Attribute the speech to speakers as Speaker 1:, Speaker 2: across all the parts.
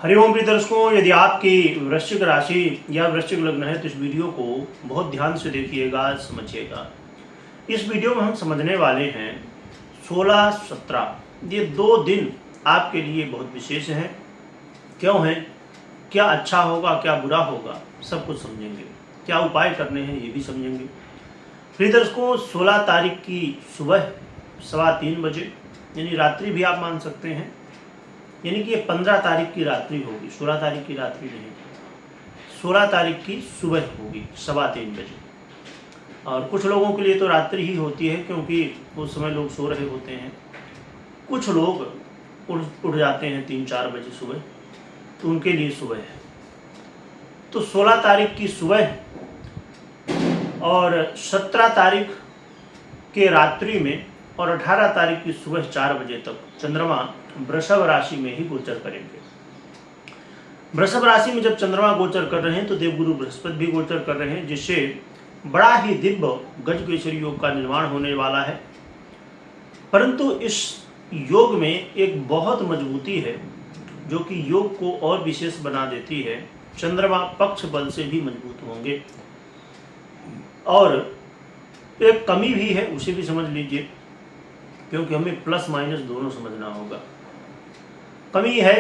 Speaker 1: हरिओम प्रिय दर्शकों, यदि आपकी वृश्चिक राशि या वृश्चिक लग्न है तो इस वीडियो को बहुत ध्यान से देखिएगा, समझिएगा। इस वीडियो में हम समझने वाले हैं 16-17 ये 2 दिन आपके लिए बहुत विशेष हैं। क्यों हैं, क्या अच्छा होगा, क्या बुरा होगा, सब कुछ समझेंगे। क्या उपाय करने हैं ये भी समझेंगे। प्रिय दर्शकों, 16 तारीख की सुबह 3:15 बजे, यानी रात्रि भी आप मान सकते हैं, यानी कि ये 15 तारीख की रात्रि होगी, 16 तारीख की रात्रि नहीं, 16 तारीख की सुबह होगी 3:15 बजे। और कुछ लोगों के लिए तो रात्रि ही होती है, क्योंकि उस समय लोग सो रहे होते हैं। कुछ लोग उठ जाते हैं 3-4 बजे सुबह, तो उनके लिए सुबह है। तो 16 तारीख की सुबह और 17 तारीख के रात्रि में और 18 तारीख की सुबह 4 बजे तक चंद्रमा वृषभ राशि में ही गोचर करेंगे। वृषभ राशि में जब चंद्रमा गोचर कर रहे हैं तो देवगुरु बृहस्पति भी गोचर कर रहे हैं, जिससे बड़ा ही दिव्य गजकेसरी योग का निर्माण होने वाला है। परंतु इस योग में एक बहुत मजबूती है जो कि योग को और विशेष बना देती है। चंद्रमा पक्ष बल से भी मजबूत होंगे और एक कमी भी है, उसे भी समझ लीजिए, क्योंकि हमें प्लस माइनस दोनों समझना होगा। कमी है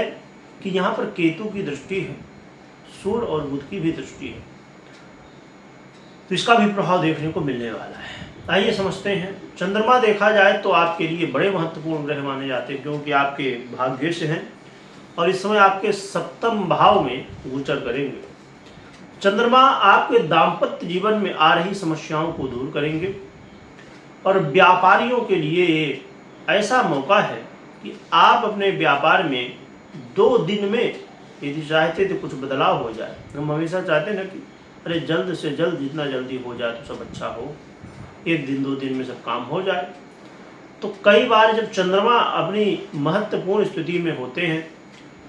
Speaker 1: कि यहाँ पर केतु की दृष्टि है, सूर्य और बुध की भी दृष्टि है, तो इसका भी प्रभाव देखने को मिलने वाला है। आइए समझते हैं। चंद्रमा देखा जाए तो आपके लिए बड़े महत्वपूर्ण ग्रह माने जाते हैं, क्योंकि आपके भाग्य से हैं और इस समय आपके 7वें भाव में गोचर करेंगे। चंद्रमा आपके दाम्पत्य जीवन में आ रही समस्याओं को दूर करेंगे और व्यापारियों के लिए ऐसा मौका है कि आप अपने व्यापार में 2 दिन में यदि चाहते तो कुछ बदलाव हो जाए। हम हमेशा चाहते हैं ना कि अरे जल्द से जल्द, जितना जल्दी हो जाए तो सब अच्छा हो, 1 दिन 2 दिन में सब काम हो जाए। तो कई बार जब चंद्रमा अपनी महत्वपूर्ण स्थिति में होते हैं,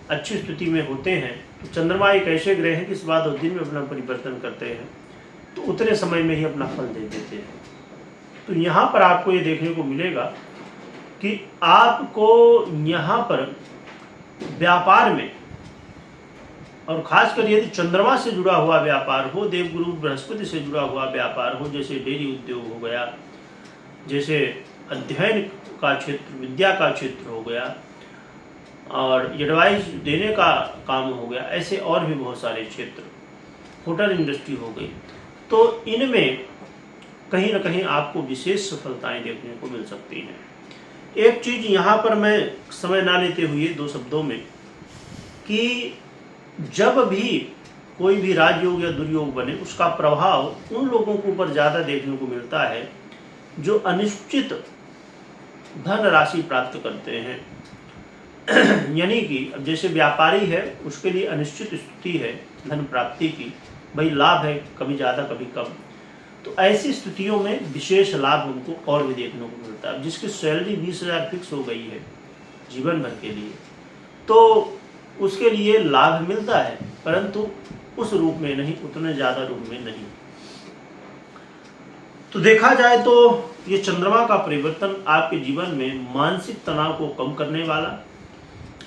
Speaker 1: अच्छी स्थिति में होते हैं, तो चंद्रमा एक ऐसे ग्रह है कि इस बाद 2 दिन में अपना परिवर्तन करते हैं, तो उतने समय में ही अपना फल दे देते हैं। तो यहाँ पर आपको ये देखने को मिलेगा कि आपको यहाँ पर व्यापार में, और खासकर यदि चंद्रमा से जुड़ा हुआ व्यापार हो, देवगुरु बृहस्पति से जुड़ा हुआ व्यापार हो, जैसे डेयरी उद्योग हो गया, जैसे अध्ययन का क्षेत्र, विद्या का क्षेत्र हो गया, और एडवाइस देने का काम हो गया, ऐसे और भी बहुत सारे क्षेत्र, होटल इंडस्ट्री हो गई, तो इनमें कहीं ना कहीं आपको विशेष सफलताएं देखने को मिल सकती हैं। एक चीज यहाँ पर मैं समय ना लेते हुए 2 शब्दों में, कि जब भी कोई भी राजयोग या दुर्योग बने, उसका प्रभाव उन लोगों के ऊपर ज़्यादा देखने को मिलता है जो अनिश्चित धन राशि प्राप्त करते हैं। यानी कि अब जैसे व्यापारी है, उसके लिए अनिश्चित स्थिति है धन प्राप्ति की, भाई लाभ है कभी ज़्यादा कभी कम, तो ऐसी स्थितियों में विशेष लाभ उनको और भी देखने को मिलता है। जिसकी सैलरी 20,000 फिक्स हो गई है जीवन भर के लिए, तो उसके लिए लाभ मिलता है, परंतु उस रूप में नहीं, उतने ज़्यादा रूप में नहीं। तो देखा जाए तो ये चंद्रमा का परिवर्तन आपके जीवन में मानसिक तनाव को कम करने वाला,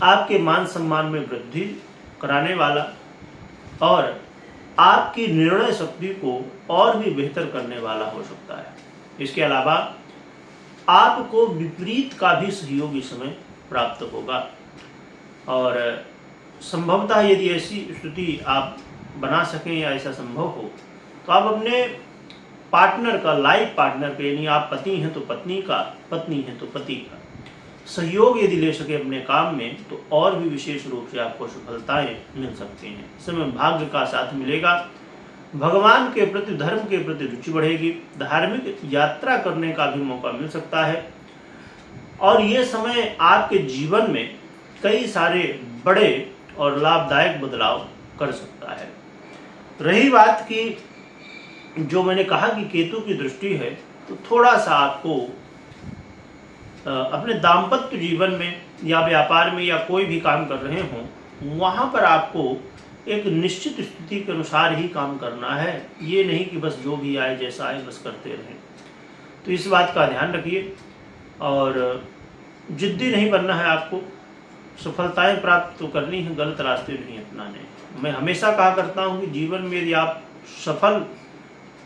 Speaker 1: आपके मान सम्मान में वृद्धि कराने वाला और आपकी निर्णय शक्ति को और भी बेहतर करने वाला हो सकता है। इसके अलावा आपको विपरीत का भी सहयोग इस समय प्राप्त होगा, और संभवतः यदि ऐसी स्थिति आप बना सकें या ऐसा संभव हो, तो आप अपने पार्टनर का, लाइफ पार्टनर का, यानी आप पति हैं तो पत्नी का, पत्नी हैं तो पति का सहयोग यदि ले सके अपने काम में, तो और भी विशेष रूप से आपको सफलताएं मिल सकती हैं। इस समय भाग्य का साथ मिलेगा, भगवान के प्रति, धर्म के प्रति रुचि बढ़ेगी, धार्मिक यात्रा करने का भी मौका मिल सकता है, और ये समय आपके जीवन में कई सारे बड़े और लाभदायक बदलाव कर सकता है। रही बात की जो मैंने कहा कि केतु की दृष्टि है, तो थोड़ा सा आपको अपने दाम्पत्य जीवन में या व्यापार में या कोई भी काम कर रहे हों, वहाँ पर आपको एक निश्चित स्थिति के अनुसार ही काम करना है। ये नहीं कि बस जो भी आए जैसा आए बस करते रहें। तो इस बात का ध्यान रखिए और जिद्दी नहीं बनना है आपको। सफलताएं प्राप्त तो करनी है, गलत रास्ते नहीं अपनाने। मैं हमेशा कहा करता हूं कि जीवन में यदि आप सफल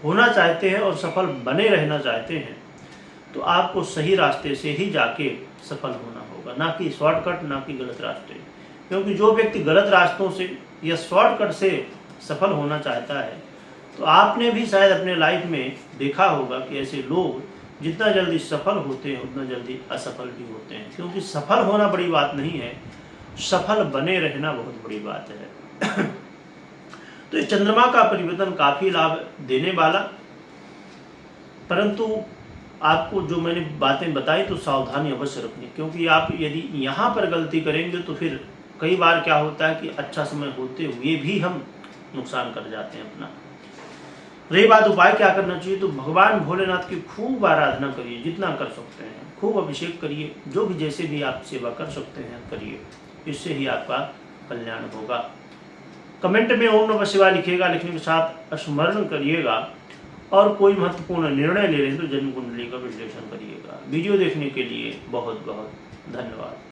Speaker 1: होना चाहते हैं और सफल बने रहना चाहते हैं तो आपको सही रास्ते से ही जाके सफल होना होगा, ना कि शॉर्टकट, ना कि गलत रास्ते। क्योंकि जो व्यक्ति गलत रास्तों से या शॉर्टकट से सफल होना चाहता है, तो आपने भी शायद अपने लाइफ में देखा होगा कि ऐसे लोग जितना जल्दी सफल होते हैं उतना जल्दी असफल भी होते हैं। क्योंकि सफल होना बड़ी बात नहीं है, सफल बने रहना बहुत बड़ी बात है। तो इस चंद्रमा का परिवर्तन काफी लाभ देने वाला, परंतु आपको जो मैंने बातें बताई तो सावधानी अवश्य रखनी। क्योंकि आप यदि यहाँ पर गलती करेंगे तो फिर कई बार क्या होता है कि अच्छा समय होते हुए भी हम नुकसान कर जाते हैं अपना। रही बात उपाय क्या करना चाहिए, तो भगवान भोलेनाथ की खूब आराधना करिए, जितना कर सकते हैं खूब अभिषेक करिए, जो भी जैसे भी आप सेवा कर सकते हैं करिए, इससे ही आपका कल्याण होगा। कमेंट में ओम नमः शिवाय लिखिएगा, लिखने के साथ स्मरण करिएगा। और कोई महत्वपूर्ण निर्णय ले रहे हैं तो जन्म कुंडली का विश्लेषण करिएगा। वीडियो देखने के लिए बहुत बहुत धन्यवाद।